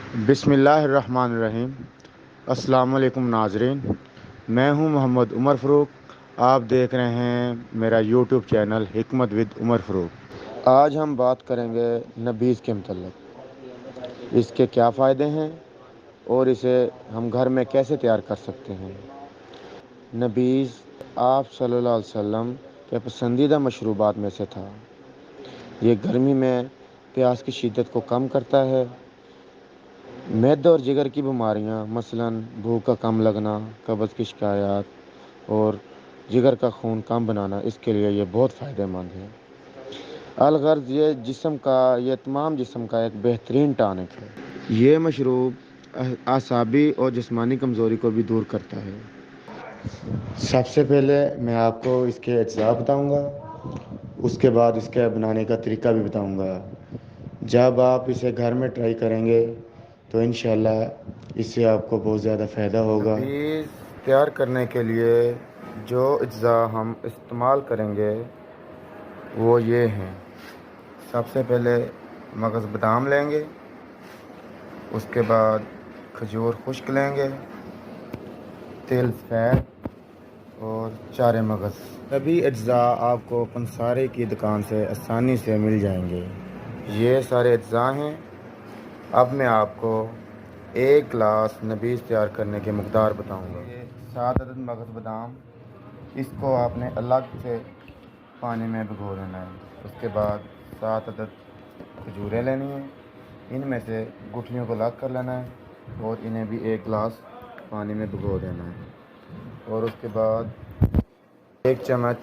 बिस्मिल्लाहिर्रहमानिर्रहीम। अस्सलाम वालेकुम नाज़रीन, मैं हूं मोहम्मद उमर फ़रूक। आप देख रहे हैं मेरा यूट्यूब चैनल हिकमत विद उमर फ़रूक। आज हम बात करेंगे नबीज़ के मतलब, इसके क्या फ़ायदे हैं और इसे हम घर में कैसे तैयार कर सकते हैं। नबीज़ आप सल्लल्लाहु अलैहि वसल्लम के पसंदीदा मशरूबात में से था। ये गर्मी में प्यास की शिद्दत को कम करता है। मैदे और जिगर की बीमारियां मसलन भूख का कम लगना, कब्ज़ की शिकायत और जिगर का खून कम बनाना, इसके लिए ये बहुत फ़ायदेमंद है। अलगर्ज़ ये तमाम जिस्म का एक बेहतरीन टॉनिक है। ये मशरूब आसाबी और जिस्मानी कमज़ोरी को भी दूर करता है। सबसे पहले मैं आपको इसके अज्जा बताऊंगा, उसके बाद इसके बनाने का तरीका भी बताऊंगा। जब आप इसे घर में ट्राई करेंगे तो इंशाल्लाह इससे आपको बहुत ज़्यादा फ़ायदा होगा। नबीज़ तैयार करने के लिए जो अज्जा हम इस्तेमाल करेंगे वो ये हैं। सबसे पहले मगज़ बादाम लेंगे, उसके बाद खजूर खुश्क लेंगे, तिल सफ़ेद और चारे मगज़। सभी अज्जा आपको पंसारे की दुकान से आसानी से मिल जाएंगे। ये सारे अज्जा हैं। अब मैं आपको एक गिलास नबीज़ तैयार करने के मकदार बताऊंगा। 7 अदद मगज़ बादाम, इसको आपने अलग से पानी में भिगो देना है। उसके बाद 7 अदद खजूरें लेनी है, इनमें से गुठलियों को अलग कर लेना है और इन्हें भी एक गिलास पानी में भिगो देना है। और उसके बाद 1 चम्मच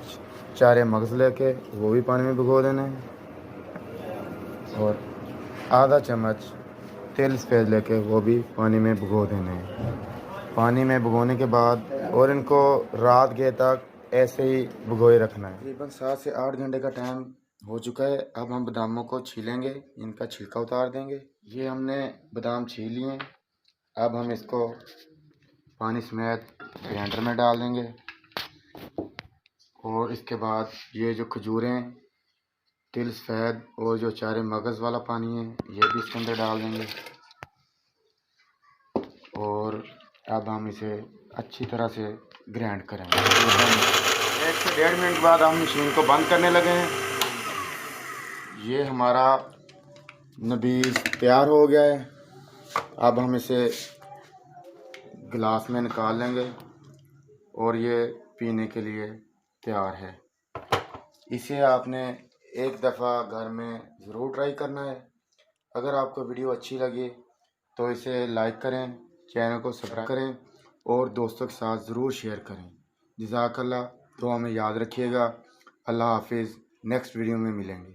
चारे मगज़ लेके वो भी पानी में भिगो देना है और आधा चम्मच तिल सफ़ेद लेके वो भी पानी में भिगो देने हैं। पानी में भिगोने के बाद और इनको रात गए तक ऐसे ही भिगोए रखना है। तकरीबन 7 से 8 घंटे का टाइम हो चुका है। अब हम बादामों को छीलेंगे, इनका छिलका उतार देंगे। ये हमने बादाम छील लिए हैं। अब हम इसको पानी समेत ग्राइंडर में डाल देंगे और इसके बाद ये जो खजूरें, तिल सफ़ेद और जो चारे मगज़ वाला पानी है ये भी इसके अंदर डाल देंगे। और अब हम इसे अच्छी तरह से ग्राइंड करेंगे। 1 से 1.5 मिनट बाद हम मशीन को बंद करने लगे हैं। ये हमारा नबीज़ तैयार हो गया है। अब हम इसे गिलास में निकाल लेंगे और ये पीने के लिए तैयार है। इसे आपने एक दफ़ा घर में ज़रूर ट्राई करना है। अगर आपको वीडियो अच्छी लगी तो इसे लाइक करें, चैनल को सब्सक्राइब करें और दोस्तों के साथ ज़रूर शेयर करें। जज़ाकल्लाह। दुआ में याद रखिएगा। अल्लाह हाफिज़। नेक्स्ट वीडियो में मिलेंगे।